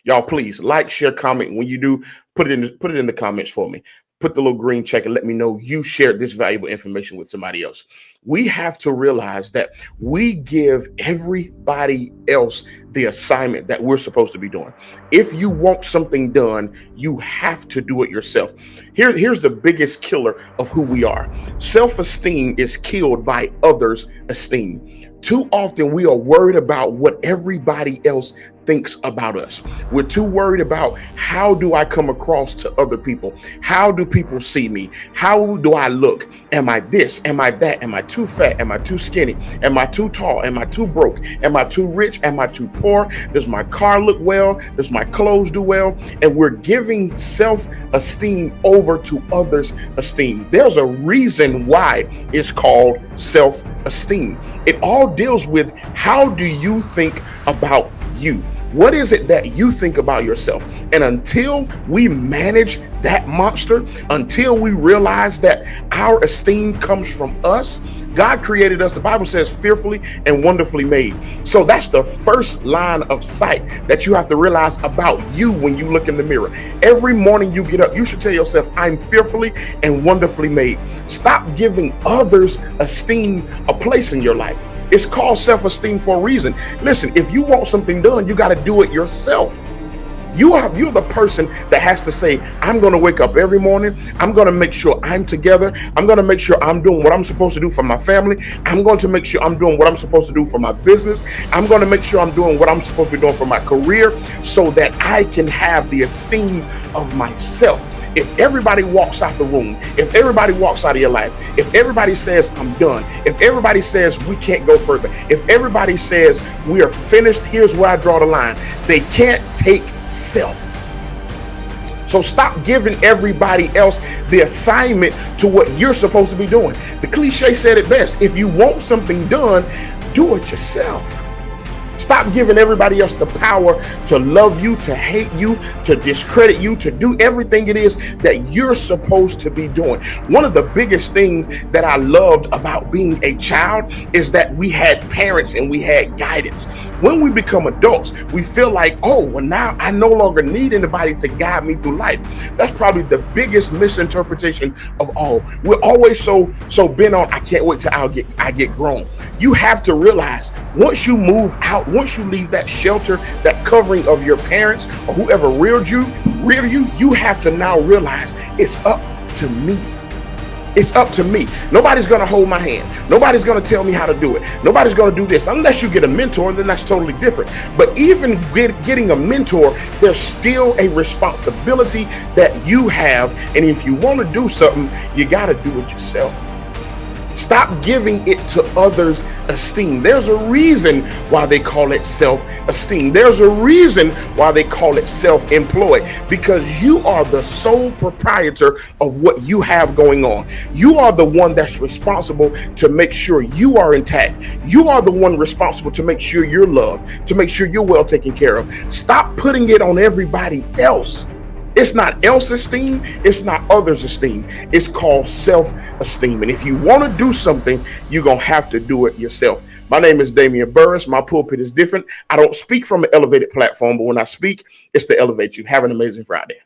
Y'all, please like, share, comment. When you do, put it in the comments for me. Put the little green check and let me know you shared this valuable information with somebody else. We have to realize that we give everybody else the assignment that we're supposed to be doing. If you want something done, you have to do it yourself. Here's the biggest killer of who we are. Self-esteem is killed by others' esteem. Too often we are worried about what everybody else thinks about us. We're too worried about how do I come across to other people? How do people see me? How do I look? Am I this? Am I that? Am I too fat? Am I too skinny? Am I too tall? Am I too broke? Am I too rich? Am I too poor? Does my car look well? Does my clothes do well? And we're giving self-esteem over to others' esteem. There's a reason why it's called self-esteem. It all deals with how do you think about you? What is it that you think about yourself? And until we manage that monster, until we realize that our esteem comes from us, God created us, the Bible says, fearfully and wonderfully made. So that's the first line of sight that you have to realize about you when you look in the mirror. Every morning you get up, you should tell yourself, I'm fearfully and wonderfully made. Stop giving others' esteem a place in your life. It's called self-esteem for a reason. Listen, if you want something done, you got to do it yourself. You're the person that has to say, I'm going to wake up every morning. I'm going to make sure I'm together. I'm going to make sure I'm doing what I'm supposed to do for my family. I'm going to make sure I'm doing what I'm supposed to do for my business. I'm going to make sure I'm doing what I'm supposed to be doing for my career so that I can have the esteem of myself. If everybody walks out the room, if everybody walks out of your life, if everybody says, I'm done, if everybody says we can't go further, if everybody says we are finished, here's where I draw the line. They can't take self. So stop giving everybody else the assignment to what you're supposed to be doing. The cliche said it best. If you want something done, do it yourself. Stop giving everybody else the power to love you, to hate you, to discredit you, to do everything it is that you're supposed to be doing. One of the biggest things that I loved about being a child is that we had parents and we had guidance. When we become adults, we feel like, oh, well, now I no longer need anybody to guide me through life. That's probably the biggest misinterpretation of all. We're always so bent on, I can't wait till I get grown. You have to realize once you move out, once you leave that shelter, that covering of your parents or whoever reared you, you have to now realize it's up to me. It's up to me. Nobody's going to hold my hand. Nobody's going to tell me how to do it. Nobody's going to do this. Unless you get a mentor, then that's totally different. But even getting a mentor, there's still a responsibility that you have. And if you want to do something, you got to do it yourself. Stop giving it to others' esteem. There's a reason why they call it self-esteem. There's a reason why they call it self-employed, because you are the sole proprietor of what you have going on. You are the one that's responsible to make sure you are intact. You are the one responsible to make sure you're loved, to make sure you're well taken care of. Stop putting it on everybody else. It's not else-esteem. It's not others' esteem. It's called self-esteem. And if you want to do something, you're going to have to do it yourself. My name is Damian Burris. My pulpit is different. I don't speak from an elevated platform, but when I speak, it's to elevate you. Have an amazing Friday.